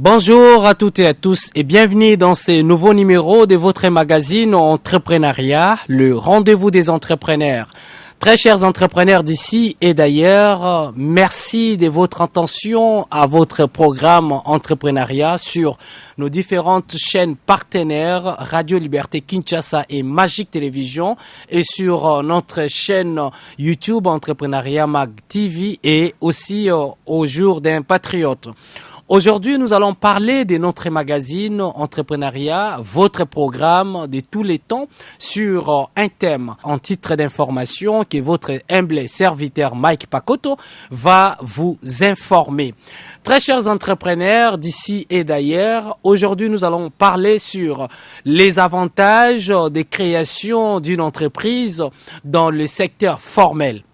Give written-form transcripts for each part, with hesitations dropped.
Bonjour à toutes et à tous et bienvenue dans ce nouveau numéro de votre magazine Entrepreneuriat, le rendez-vous des entrepreneurs. Très chers entrepreneurs d'ici et d'ailleurs, merci de votre attention à votre programme Entrepreneuriat sur nos différentes chaînes partenaires Radio Liberté Kinshasa et Magic Télévision et sur notre chaîne YouTube Entrepreneuriat Mag TV et aussi au jour d'un patriote. Aujourd'hui, nous allons parler de notre magazine Entrepreneuriat, votre programme de tous les temps sur un thème en titre d'information que votre humble serviteur Mike Pakoto va vous informer. Très chers entrepreneurs d'ici et d'ailleurs, aujourd'hui nous allons parler sur les avantages de création d'une entreprise dans le secteur formel.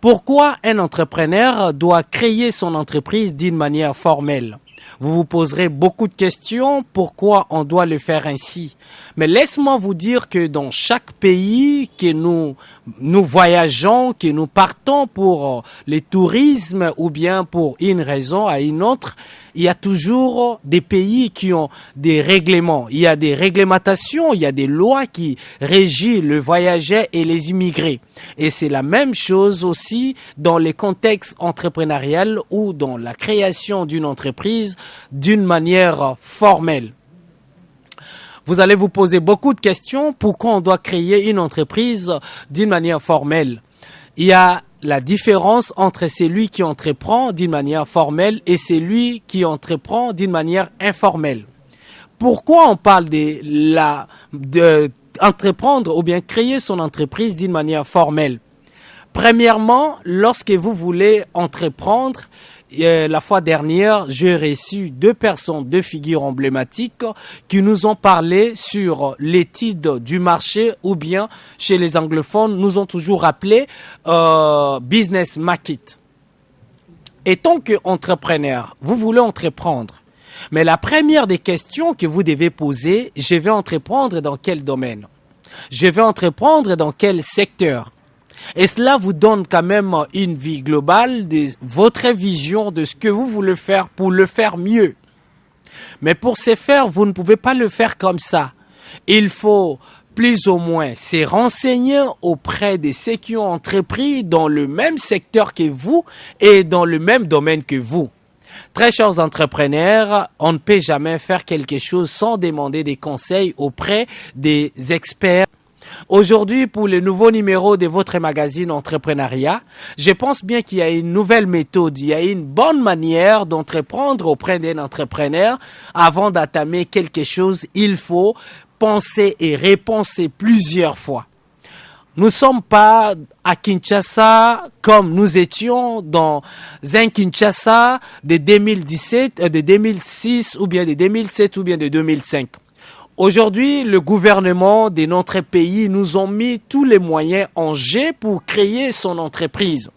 Pourquoi un entrepreneur doit créer son entreprise d'une manière formelle? Vous vous poserez beaucoup de questions, pourquoi on doit le faire ainsi? Mais laisse-moi vous dire que dans chaque pays que nous voyageons, que nous partons pour le tourisme ou bien pour une raison à une autre, il y a toujours des pays qui ont des règlements. Il y a des réglementations, il y a des lois qui régissent le voyageur et les immigrés. Et c'est la même chose aussi dans les contextes entrepreneuriaux ou dans la création d'une entreprise d'une manière formelle. Vous allez vous poser beaucoup de questions. Pourquoi on doit créer une entreprise d'une manière formelle? Il y a la différence entre celui qui entreprend d'une manière formelle et celui qui entreprend d'une manière informelle. Pourquoi on parle de entreprendre ou bien créer son entreprise d'une manière formelle? Premièrement, lorsque vous voulez entreprendre, la fois dernière, j'ai reçu deux figures emblématiques qui nous ont parlé sur l'étude du marché ou bien chez les anglophones, nous ont toujours appelé business market. Et tant qu'entrepreneur, vous voulez entreprendre. Mais la première des questions que vous devez poser, je vais entreprendre dans quel domaine? Je vais entreprendre dans quel secteur? Et cela vous donne quand même une vie globale de votre vision de ce que vous voulez faire pour le faire mieux. Mais pour ce faire, vous ne pouvez pas le faire comme ça. Il faut plus ou moins se renseigner auprès de ceux qui ont entrepris dans le même secteur que vous et dans le même domaine que vous. Très chers entrepreneurs, on ne peut jamais faire quelque chose sans demander des conseils auprès des experts. Aujourd'hui, pour le nouveau numéro de votre magazine Entrepreneuriat, je pense bien qu'il y a une nouvelle méthode, il y a une bonne manière d'entreprendre auprès d'un entrepreneur. Avant d'entamer quelque chose, il faut penser et repenser plusieurs fois. Nous ne sommes pas à Kinshasa comme nous étions dans un Kinshasa de 2017, de 2006 ou bien de 2007 ou bien de 2005. Aujourd'hui, le gouvernement de notre pays nous ont mis tous les moyens en jeu pour créer son entreprise.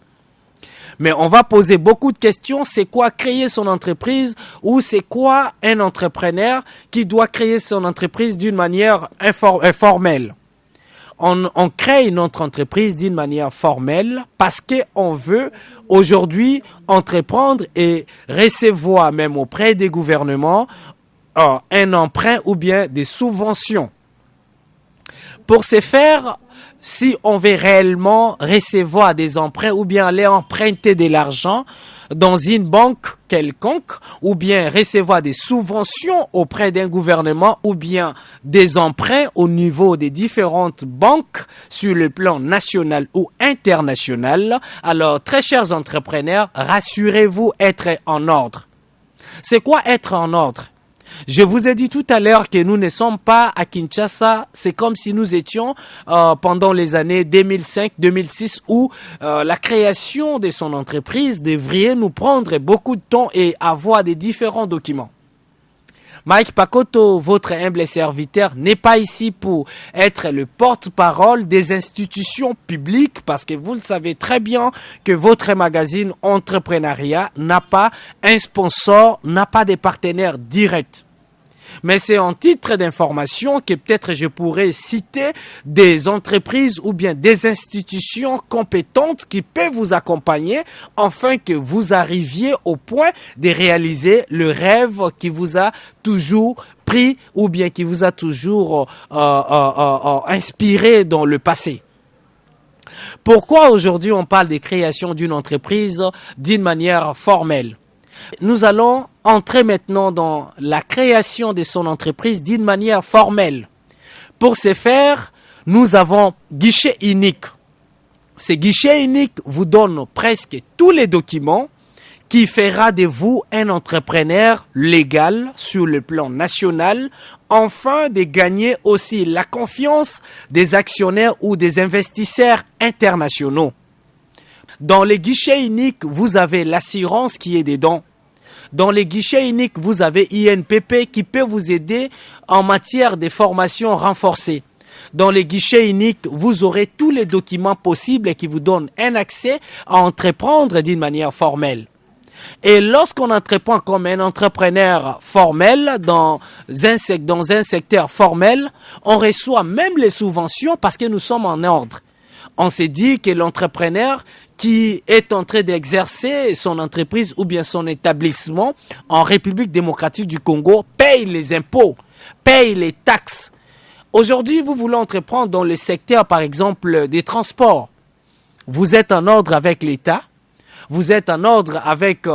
Mais on va poser beaucoup de questions. C'est quoi créer son entreprise ou c'est quoi un entrepreneur qui doit créer son entreprise d'une manière informelle? On crée notre entreprise d'une manière formelle parce qu'on veut aujourd'hui entreprendre et recevoir même auprès des gouvernements un emprunt ou bien des subventions. Pour ce faire, si on veut réellement recevoir des emprunts ou bien aller emprunter de l'argent dans une banque quelconque ou bien recevoir des subventions auprès d'un gouvernement ou bien des emprunts au niveau des différentes banques sur le plan national ou international, alors très chers entrepreneurs, rassurez-vous être en ordre. C'est quoi être en ordre? Je vous ai dit tout à l'heure que nous ne sommes pas à Kinshasa. C'est comme si nous étions pendant les années 2005-2006 où la création de son entreprise devrait nous prendre beaucoup de temps et avoir des différents documents. Mike Pakoto, votre humble serviteur, n'est pas ici pour être le porte-parole des institutions publiques parce que vous le savez très bien que votre magazine Entrepreneuriat n'a pas un sponsor, n'a pas de partenaire direct. Mais c'est en titre d'information que peut-être je pourrais citer des entreprises ou bien des institutions compétentes qui peuvent vous accompagner afin que vous arriviez au point de réaliser le rêve qui vous a toujours pris ou bien qui vous a toujours inspiré dans le passé. Pourquoi aujourd'hui on parle de création d'une entreprise d'une manière formelle? Nous allons entrer maintenant dans la création de son entreprise d'une manière formelle. Pour ce faire, nous avons guichet unique. Ce guichet unique vous donne presque tous les documents qui fera de vous un entrepreneur légal sur le plan national, afin de gagner aussi la confiance des actionnaires ou des investisseurs internationaux. Dans les guichets uniques, vous avez l'assurance qui est dedans. Dans les guichets uniques, vous avez INPP qui peut vous aider en matière de formation renforcée. Dans les guichets uniques, vous aurez tous les documents possibles qui vous donnent un accès à entreprendre d'une manière formelle. Et lorsqu'on entreprend comme un entrepreneur formel dans un secteur formel, on reçoit même les subventions parce que nous sommes en ordre. On s'est dit que l'entrepreneur qui est en train d'exercer son entreprise ou bien son établissement en République démocratique du Congo paye les impôts, paye les taxes. Aujourd'hui, vous voulez entreprendre dans le secteur, par exemple, des transports. Vous êtes en ordre avec l'État. Vous êtes en ordre avec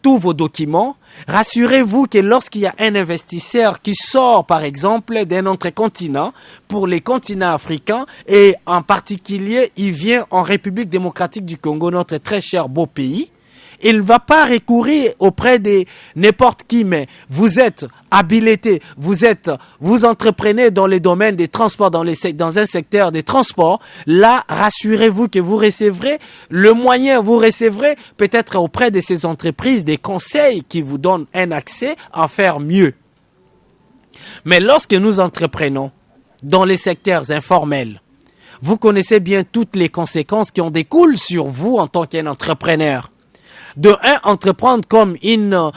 tous vos documents. Rassurez-vous que lorsqu'il y a un investisseur qui sort, par exemple, d'un autre continent, pour les continents africains, et en particulier, il vient en République démocratique du Congo, notre très cher beau pays, il ne va pas recourir auprès de n'importe qui, mais vous êtes habilité, vous entreprenez dans les domaines des transports, dans un secteur des transports. Là, rassurez-vous que vous recevrez le moyen, vous recevrez peut-être auprès de ces entreprises des conseils qui vous donnent un accès à faire mieux. Mais lorsque nous entreprenons dans les secteurs informels, vous connaissez bien toutes les conséquences qui en découlent sur vous en tant qu'entrepreneur. De un, entreprendre comme une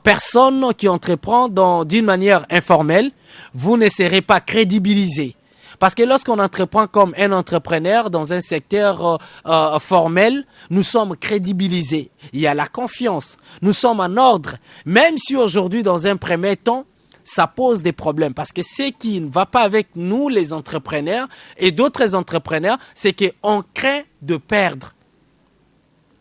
personne qui entreprend d'une manière informelle, vous ne serez pas crédibilisé. Parce que lorsqu'on entreprend comme un entrepreneur dans un secteur formel, nous sommes crédibilisés. Il y a la confiance. Nous sommes en ordre. Même si aujourd'hui, dans un premier temps, ça pose des problèmes. Parce que ce qui ne va pas avec nous, les entrepreneurs, et d'autres entrepreneurs, c'est qu'on craint de perdre.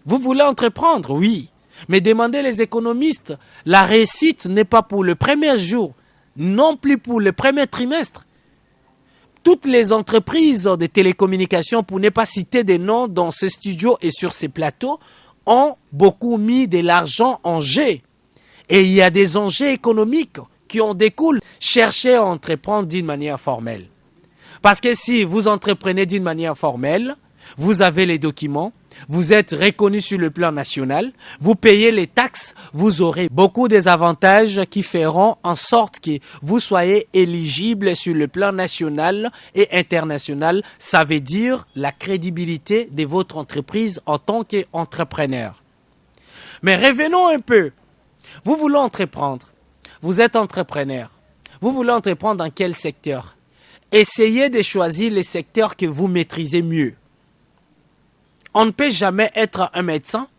Vous voulez entreprendre? Oui. Mais demandez les économistes. La réussite n'est pas pour le premier jour, non plus pour le premier trimestre. Toutes les entreprises de télécommunications, pour ne pas citer des noms dans ce studio et sur ces plateaux, ont beaucoup mis de l'argent en jeu. Et il y a des enjeux économiques qui en découlent. Cherchez à entreprendre d'une manière formelle. Parce que si vous entreprenez d'une manière formelle, vous avez les documents, vous êtes reconnu sur le plan national, vous payez les taxes, vous aurez beaucoup des avantages qui feront en sorte que vous soyez éligible sur le plan national et international. Ça veut dire la crédibilité de votre entreprise en tant qu'entrepreneur. Mais revenons un peu. Vous voulez entreprendre. Vous êtes entrepreneur. Vous voulez entreprendre dans quel secteur? Essayez de choisir les secteurs que vous maîtrisez mieux. On ne peut jamais être un médecin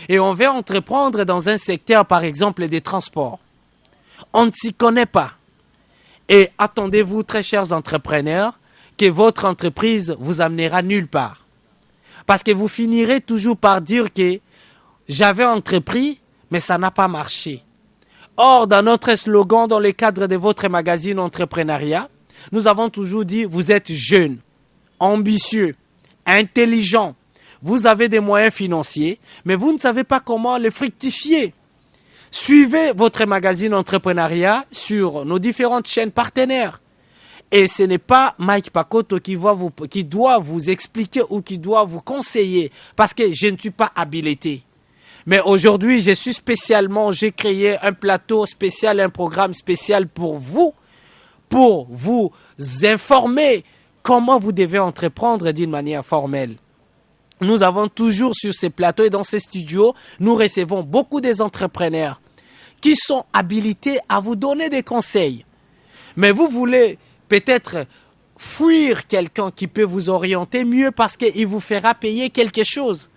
et on veut entreprendre dans un secteur, par exemple, des transports. On ne s'y connaît pas. Et attendez-vous, très chers entrepreneurs, que votre entreprise vous amènera nulle part. Parce que vous finirez toujours par dire que j'avais entrepris, mais ça n'a pas marché. Or, dans notre slogan, dans le cadre de votre magazine Entrepreneuriat, nous avons toujours dit, vous êtes jeune, ambitieux, intelligent. Vous avez des moyens financiers, mais vous ne savez pas comment les fructifier. Suivez votre magazine Entrepreneuriat sur nos différentes chaînes partenaires. Et ce n'est pas Mike Pakoto qui doit vous expliquer ou qui doit vous conseiller, parce que je ne suis pas habilité. Mais aujourd'hui, j'ai créé un plateau spécial, un programme spécial pour vous informer comment vous devez entreprendre d'une manière formelle. Nous avons toujours sur ces plateaux et dans ces studios, nous recevons beaucoup des entrepreneurs qui sont habilités à vous donner des conseils. Mais vous voulez peut-être fuir quelqu'un qui peut vous orienter mieux parce qu'il vous fera payer quelque chose.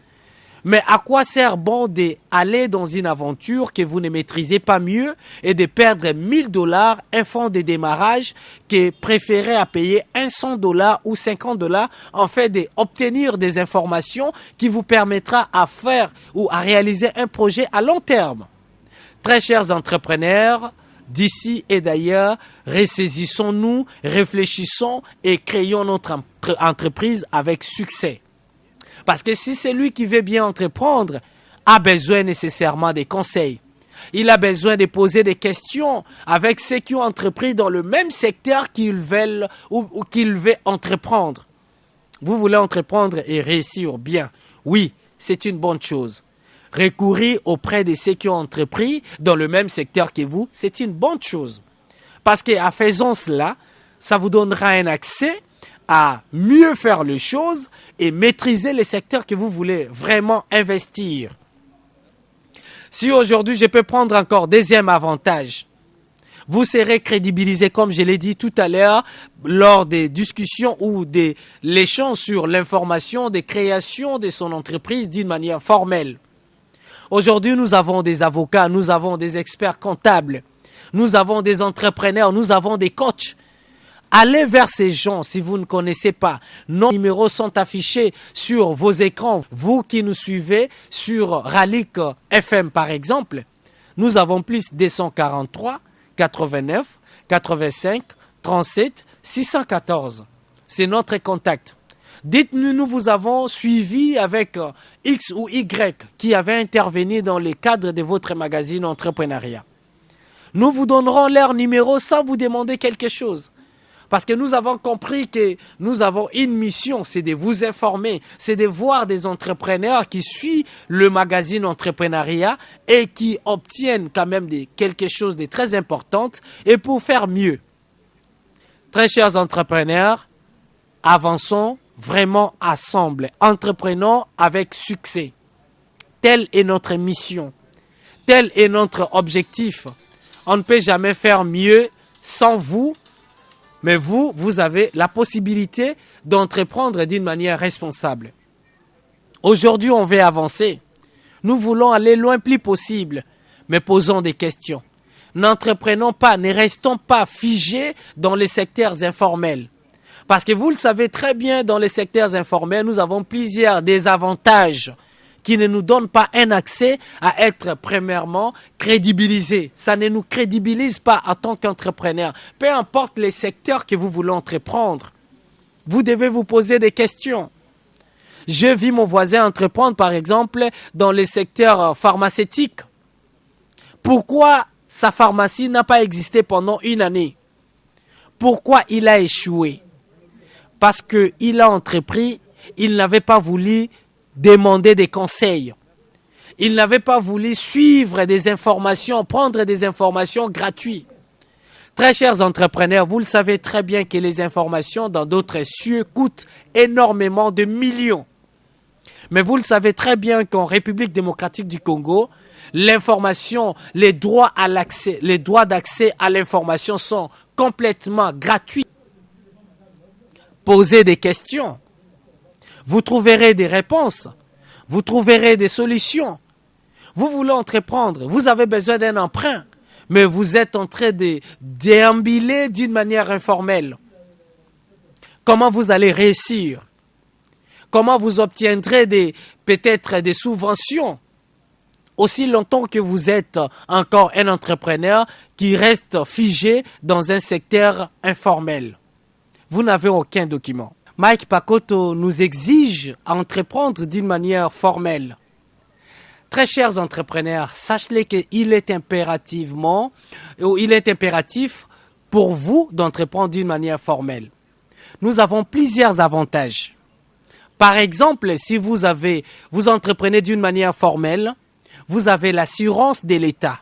Mais à quoi sert bon d'aller dans une aventure que vous ne maîtrisez pas mieux et de perdre $1000, un fonds de démarrage qui est préféré à payer $100 ou $50 en fait d'obtenir des informations qui vous permettra à faire ou à réaliser un projet à long terme. Très chers entrepreneurs, d'ici et d'ailleurs, ressaisissons-nous, réfléchissons et créons notre entreprise avec succès. Parce que si celui qui veut bien entreprendre a besoin nécessairement des conseils, il a besoin de poser des questions avec ceux qui ont entrepris dans le même secteur qu'ils veulent ou qu'ils veulent entreprendre. Vous voulez entreprendre et réussir bien. Oui, c'est une bonne chose. Recourir auprès de ceux qui ont entrepris dans le même secteur que vous, c'est une bonne chose. Parce qu'en faisant cela, ça vous donnera un accès à mieux faire les choses et maîtriser les secteurs que vous voulez vraiment investir. Si aujourd'hui je peux prendre encore deuxième avantage, vous serez crédibilisé comme je l'ai dit tout à l'heure lors des discussions ou de l'échange sur l'information des créations de son entreprise d'une manière formelle. Aujourd'hui, nous avons des avocats, nous avons des experts comptables, nous avons des entrepreneurs, nous avons des coachs. Allez vers ces gens si vous ne connaissez pas. Nos numéros sont affichés sur vos écrans. Vous qui nous suivez sur Ralik FM par exemple, nous avons plus 243 89 85 37 614. C'est notre contact. Dites-nous, nous vous avons suivi avec X ou Y qui avait intervenu dans le cadre de votre magazine Entrepreneuriat. Nous vous donnerons leur numéro sans vous demander quelque chose. Parce que nous avons compris que nous avons une mission, c'est de vous informer, c'est de voir des entrepreneurs qui suivent le magazine Entrepreneuriat et qui obtiennent quand même quelque chose de très important et pour faire mieux. Très chers entrepreneurs, avançons vraiment ensemble, entreprenons avec succès. Telle est notre mission, tel est notre objectif. On ne peut jamais faire mieux sans vous. Mais vous avez la possibilité d'entreprendre d'une manière responsable. Aujourd'hui, on veut avancer. Nous voulons aller loin plus possible, mais posons des questions. N'entreprenons pas, ne restons pas figés dans les secteurs informels. Parce que vous le savez très bien, dans les secteurs informels, nous avons plusieurs désavantages qui ne nous donnent pas un accès à être premièrement crédibilisés. Ça ne nous crédibilise pas en tant qu'entrepreneur. Peu importe les secteurs que vous voulez entreprendre, vous devez vous poser des questions. Je vis mon voisin entreprendre par exemple dans les secteurs pharmaceutiques. Pourquoi sa pharmacie n'a pas existé pendant une année? Pourquoi il a échoué? Parce qu'il a entrepris, il n'avait pas voulu demander des conseils. Il n'avait pas voulu suivre des informations, prendre des informations gratuites. Très chers entrepreneurs, vous le savez très bien que les informations dans d'autres cieux coûtent énormément de millions. Mais vous le savez très bien qu'en République démocratique du Congo, l'information, les droits d'accès à l'information sont complètement gratuits. Posez des questions. Vous trouverez des réponses, vous trouverez des solutions. Vous voulez entreprendre, vous avez besoin d'un emprunt, mais vous êtes en train de déambuler d'une manière informelle. Comment vous allez réussir? Comment vous obtiendrez peut-être des subventions? Aussi longtemps que vous êtes encore un entrepreneur qui reste figé dans un secteur informel. Vous n'avez aucun document. Mike Pakoto nous exige à entreprendre d'une manière formelle. Très chers entrepreneurs, sachez qu'il est impératif pour vous d'entreprendre d'une manière formelle. Nous avons plusieurs avantages. Par exemple, si vous entreprenez d'une manière formelle, vous avez l'assurance de l'État.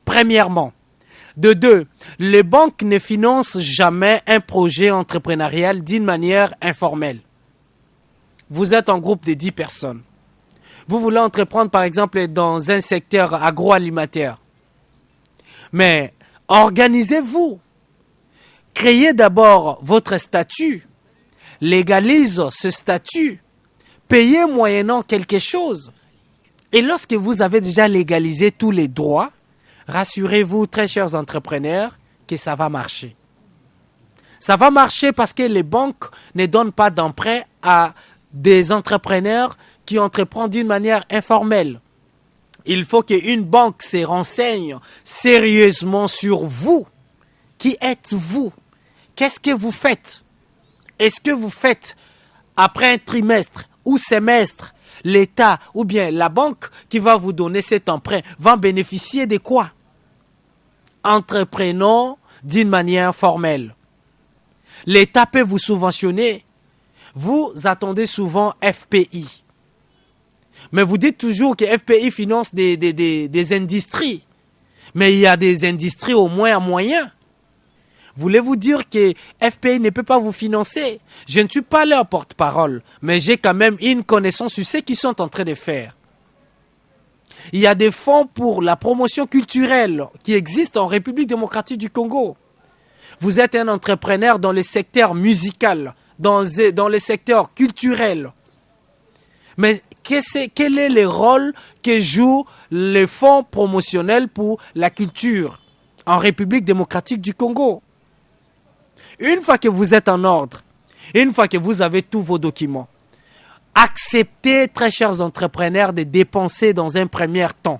Premièrement. De deux, les banques ne financent jamais un projet entrepreneurial d'une manière informelle. Vous êtes en groupe de 10 personnes. Vous voulez entreprendre par exemple dans un secteur agroalimentaire. Mais organisez-vous. Créez d'abord votre statut. Légalise ce statut. Payez moyennant quelque chose. Et lorsque vous avez déjà légalisé tous les droits, rassurez-vous, très chers entrepreneurs, que ça va marcher. Ça va marcher parce que les banques ne donnent pas d'emprunt à des entrepreneurs qui entreprennent d'une manière informelle. Il faut qu'une banque se renseigne sérieusement sur vous. Qui êtes-vous? Qu'est-ce que vous faites? Est-ce que vous faites, après un trimestre ou semestre, l'État ou bien la banque qui va vous donner cet emprunt va bénéficier de quoi? Entreprenons d'une manière formelle. L'État peut vous subventionner. Vous attendez souvent FPI. Mais vous dites toujours que FPI finance des industries. Mais il y a des industries au moins à moyen. Voulez-vous dire que FPI ne peut pas vous financer? Je ne suis pas leur porte-parole, mais j'ai quand même une connaissance sur ce qu'ils sont en train de faire. Il y a des fonds pour la promotion culturelle qui existent en République démocratique du Congo. Vous êtes un entrepreneur dans le secteur musical, dans le secteur culturel. Mais quel est le rôle que jouent les fonds promotionnels pour la culture en République démocratique du Congo? Une fois que vous êtes en ordre, une fois que vous avez tous vos documents, acceptez, très chers entrepreneurs, de dépenser dans un premier temps.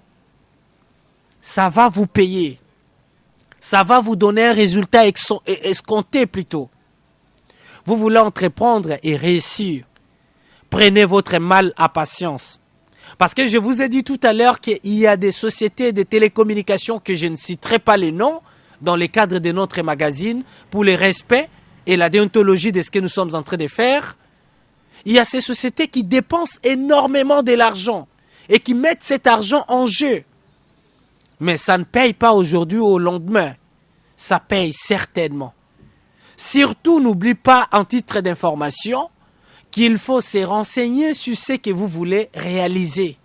Ça va vous payer. Ça va vous donner un résultat escompté plutôt. Vous voulez entreprendre et réussir. Prenez votre mal à patience. Parce que je vous ai dit tout à l'heure qu'il y a des sociétés de télécommunications que je ne citerai pas les noms dans le cadre de notre magazine pour le respect et la déontologie de ce que nous sommes en train de faire. Il y a ces sociétés qui dépensent énormément de l'argent et qui mettent cet argent en jeu. Mais ça ne paye pas aujourd'hui ou au lendemain. Ça paye certainement. Surtout, n'oublie pas en titre d'information qu'il faut se renseigner sur ce que vous voulez réaliser.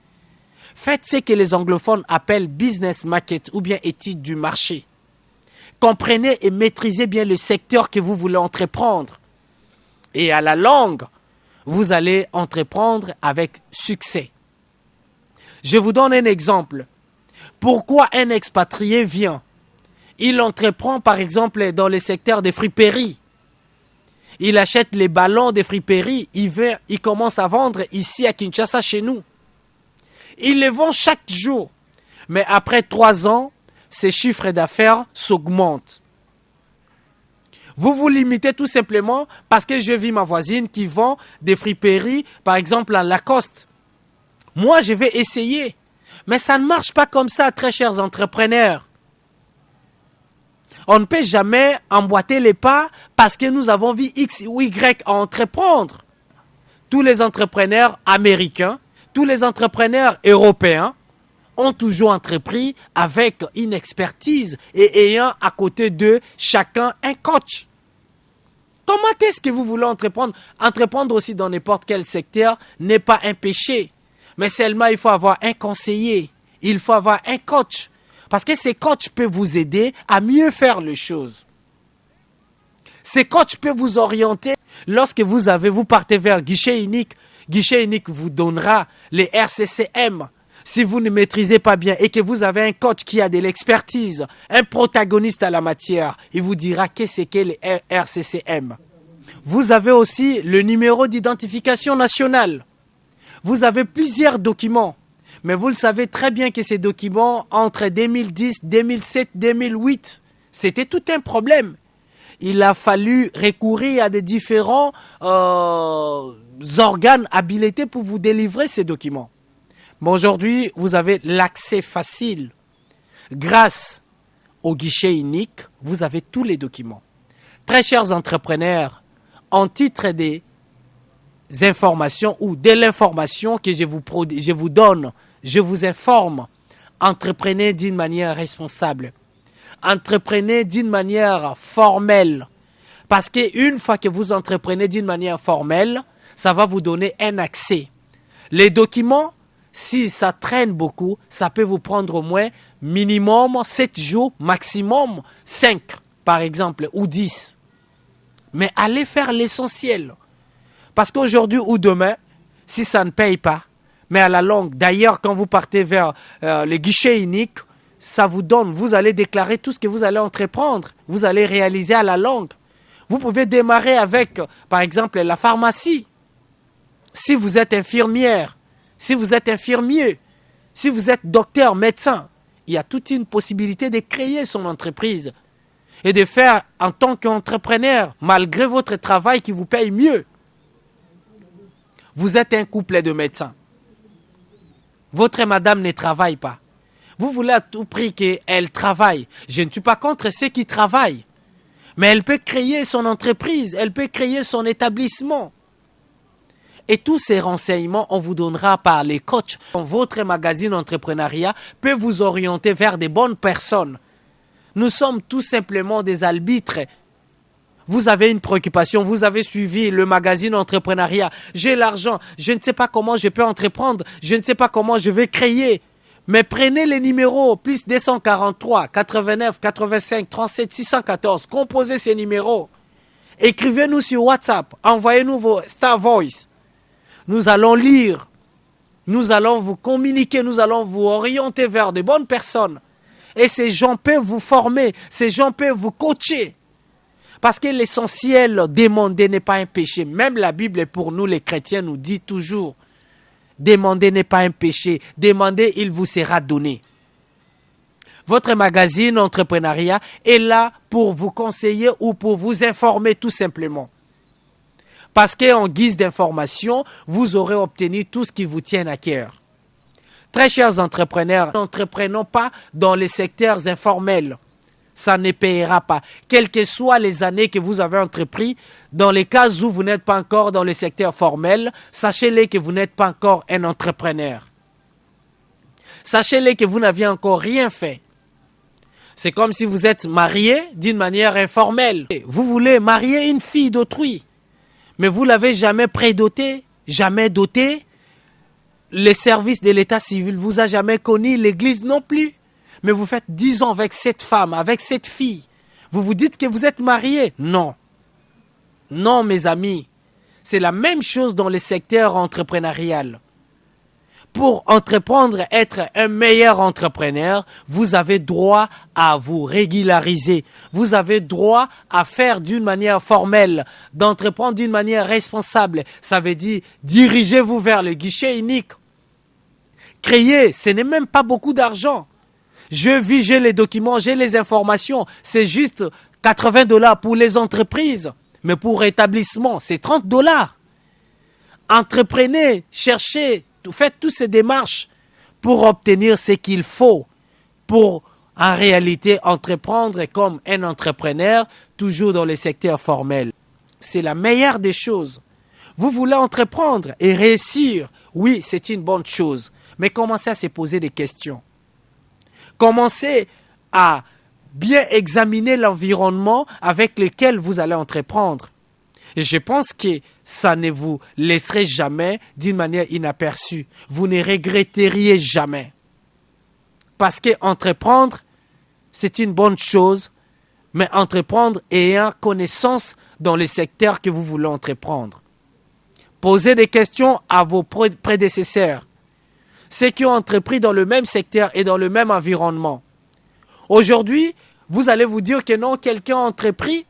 Faites ce que les anglophones appellent business market ou bien étude du marché. Comprenez et maîtrisez bien le secteur que vous voulez entreprendre. Et à la longue, vous allez entreprendre avec succès. Je vous donne un exemple. Pourquoi un expatrié vient? Il entreprend par exemple dans le secteur des friperies. Il achète les ballons des friperies, il commence à vendre ici à Kinshasa chez nous. Il les vend chaque jour. Mais après 3 ans, ses chiffres d'affaires s'augmentent. Vous vous limitez tout simplement parce que j'ai vu ma voisine qui vend des friperies, par exemple en Lacoste. Moi, je vais essayer. Mais ça ne marche pas comme ça, très chers entrepreneurs. On ne peut jamais emboîter les pas parce que nous avons vu X ou Y à entreprendre. Tous les entrepreneurs américains, tous les entrepreneurs européens ont toujours entrepris avec une expertise et ayant à côté d'eux chacun un coach. Comment est-ce que vous voulez entreprendre? Entreprendre aussi dans n'importe quel secteur n'est pas un péché. Mais seulement il faut avoir un conseiller, il faut avoir un coach. Parce que ces coachs peuvent vous aider à mieux faire les choses. Ces coachs peuvent vous orienter lorsque vous partez vers guichet unique. Guichet unique vous donnera les RCCM. Si vous ne maîtrisez pas bien et que vous avez un coach qui a de l'expertise, un protagoniste à la matière, il vous dira qu'est-ce qu'est les RCCM. Vous avez aussi le numéro d'identification nationale. Vous avez plusieurs documents. Mais vous le savez très bien que ces documents, entre 2010, 2007, 2008, c'était tout un problème. Il a fallu recourir à des différents organes habilités pour vous délivrer ces documents. Mais aujourd'hui, vous avez l'accès facile. Grâce au guichet unique, vous avez tous les documents. Très chers entrepreneurs, en titre des informations ou de l'information que je vous donne, je vous informe, entreprenez d'une manière responsable. Entreprenez d'une manière formelle. Parce qu'une fois que vous entreprenez d'une manière formelle, ça va vous donner un accès. Les documents, si ça traîne beaucoup, ça peut vous prendre au moins minimum 7 jours, maximum 5 par exemple, ou 10. Mais allez faire l'essentiel. Parce qu'aujourd'hui ou demain, si ça ne paye pas, mais à la longue, d'ailleurs quand vous partez vers les guichets uniques, ça vous donne, vous allez déclarer tout ce que vous allez entreprendre, vous allez réaliser à la longue. Vous pouvez démarrer avec, par exemple, la pharmacie. Si vous êtes infirmière, si vous êtes infirmier, si vous êtes docteur, médecin, il y a toute une possibilité de créer son entreprise et de faire en tant qu'entrepreneur, malgré votre travail qui vous paye mieux. Vous êtes un couple de médecins. Votre madame ne travaille pas. Vous voulez à tout prix qu'elle travaille. Je ne suis pas contre ceux qui travaillent. Mais elle peut créer son entreprise, elle peut créer son établissement. Et tous ces renseignements, on vous donnera par les coachs. Votre magazine entrepreneuriat peut vous orienter vers des bonnes personnes. Nous sommes tout simplement des arbitres. Vous avez une préoccupation, vous avez suivi le magazine entrepreneuriat. J'ai l'argent, je ne sais pas comment je peux entreprendre, je ne sais pas comment je vais créer. Mais prenez les numéros, plus 243, 89, 85, 37, 614. Composez ces numéros. Écrivez-nous sur WhatsApp. Envoyez-nous vos Star Voice. Nous allons lire. Nous allons vous communiquer. Nous allons vous orienter vers de bonnes personnes. Et ces gens peuvent vous former. Ces gens peuvent vous coacher. Parce que l'essentiel, demander n'est pas un péché. Même la Bible, pour nous les chrétiens, nous dit toujours. Demander n'est pas un péché. Demandez, il vous sera donné. Votre magazine entrepreneuriat est là pour vous conseiller ou pour vous informer tout simplement. Parce qu'en guise d'information, vous aurez obtenu tout ce qui vous tient à cœur. Très chers entrepreneurs, n'entreprenons pas dans les secteurs informels. Ça ne payera pas. Quelles que soient les années que vous avez entrepris, dans les cas où vous n'êtes pas encore dans le secteur formel, sachez-les que vous n'êtes pas encore un entrepreneur. Sachez-les que vous n'aviez encore rien fait. C'est comme si vous êtes marié d'une manière informelle. Vous voulez marier une fille d'autrui, mais vous ne l'avez jamais prédotée, jamais dotée. Les services de l'état civil ne vous a jamais connu, l'église non plus. Mais vous faites 10 ans avec cette femme, avec cette fille. Vous vous dites que vous êtes marié. Non. Non, mes amis. C'est la même chose dans le secteur entrepreneurial. Pour entreprendre, être un meilleur entrepreneur, vous avez droit à vous régulariser. Vous avez droit à faire d'une manière formelle, d'entreprendre d'une manière responsable. Ça veut dire, dirigez-vous vers le guichet unique. Créer, ce n'est même pas beaucoup d'argent. Je vis, j'ai les documents, j'ai les informations. C'est juste $80 pour les entreprises. Mais pour établissement, c'est $30. Entreprenez, cherchez, faites toutes ces démarches pour obtenir ce qu'il faut pour, en réalité, entreprendre comme un entrepreneur, toujours dans le secteur formel. C'est la meilleure des choses. Vous voulez entreprendre et réussir, oui, c'est une bonne chose. Mais commencez à se poser des questions. Commencez à bien examiner l'environnement avec lequel vous allez entreprendre. Et je pense que ça ne vous laisserait jamais d'une manière inaperçue. Vous ne regretteriez jamais. Parce que entreprendre, c'est une bonne chose, mais entreprendre ayant connaissance dans le secteur que vous voulez entreprendre. Posez des questions à vos prédécesseurs. Ceux qui ont entrepris dans le même secteur et dans le même environnement. Aujourd'hui, vous allez vous dire que non, quelqu'un a entrepris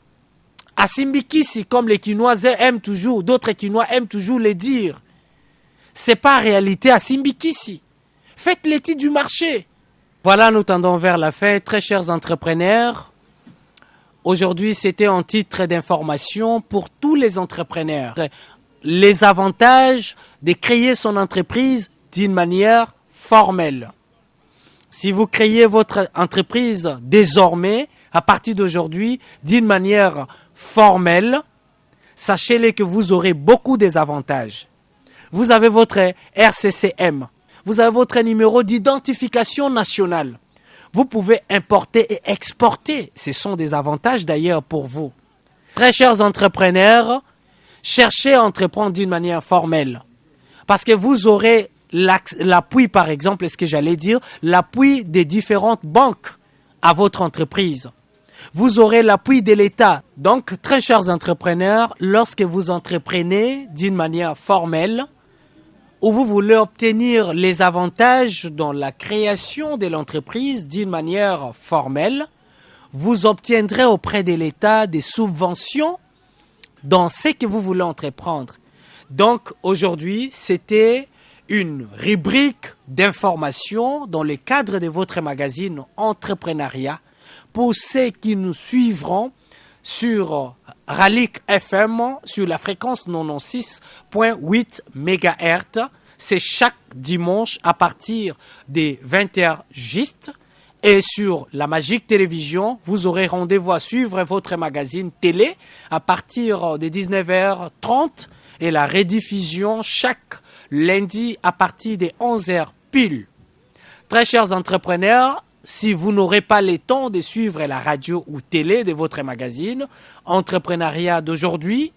à Simbikisi, comme les Quinoisais aiment toujours, d'autres Quinois aiment toujours le dire. Ce n'est pas réalité à Simbikisi. Faites l'étude du marché. Voilà, nous tendons vers la fin, très chers entrepreneurs. Aujourd'hui, c'était un titre d'information pour tous les entrepreneurs. Les avantages de créer son entreprise d'une manière formelle. Si vous créez votre entreprise désormais, à partir d'aujourd'hui, d'une manière formelle, sachez-le que vous aurez beaucoup d'avantages. Vous avez votre RCCM, vous avez votre numéro d'identification nationale. Vous pouvez importer et exporter. Ce sont des avantages d'ailleurs pour vous. Très chers entrepreneurs, cherchez à entreprendre d'une manière formelle. Parce que vous aurez l'appui, par exemple, est-ce que j'allais dire, l'appui des différentes banques à votre entreprise. Vous aurez l'appui de l'État. Donc, très chers entrepreneurs, lorsque vous entreprenez d'une manière formelle, ou vous voulez obtenir les avantages dans la création de l'entreprise d'une manière formelle, vous obtiendrez auprès de l'État des subventions dans ce que vous voulez entreprendre. Donc, aujourd'hui, c'était une rubrique d'information dans le cadre de votre magazine Entrepreneuriat pour ceux qui nous suivront sur Ralik FM sur la fréquence 96.8 MHz. C'est chaque dimanche à partir des 20h juste. Et sur la Magique Télévision, vous aurez rendez-vous à suivre votre magazine télé à partir de 19h30 et la rediffusion chaque lundi à partir des 11h pile. Très chers entrepreneurs, si vous n'aurez pas le temps de suivre la radio ou télé de votre magazine Entrepreneuriat d'aujourd'hui,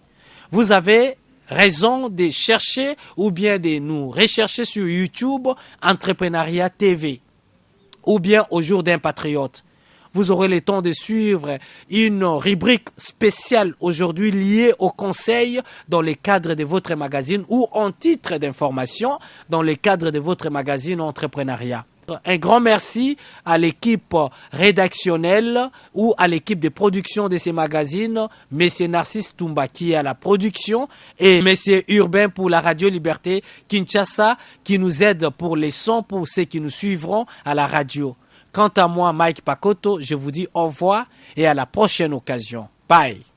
vous avez raison de chercher ou bien de nous rechercher sur YouTube Entrepreneuriat TV ou bien au jour d'un patriote. Vous aurez le temps de suivre une rubrique spéciale aujourd'hui liée au conseil dans le cadre de votre magazine ou en titre d'information dans le cadre de votre magazine Entrepreneuriat. Un grand merci à l'équipe rédactionnelle ou à l'équipe de production de ces magazines, M. Narcisse Toumba qui est à la production et M. Urbain pour la Radio Liberté Kinshasa qui nous aide pour les sons pour ceux qui nous suivront à la radio. Quant à moi, Mike Pakoto, je vous dis au revoir et à la prochaine occasion. Bye.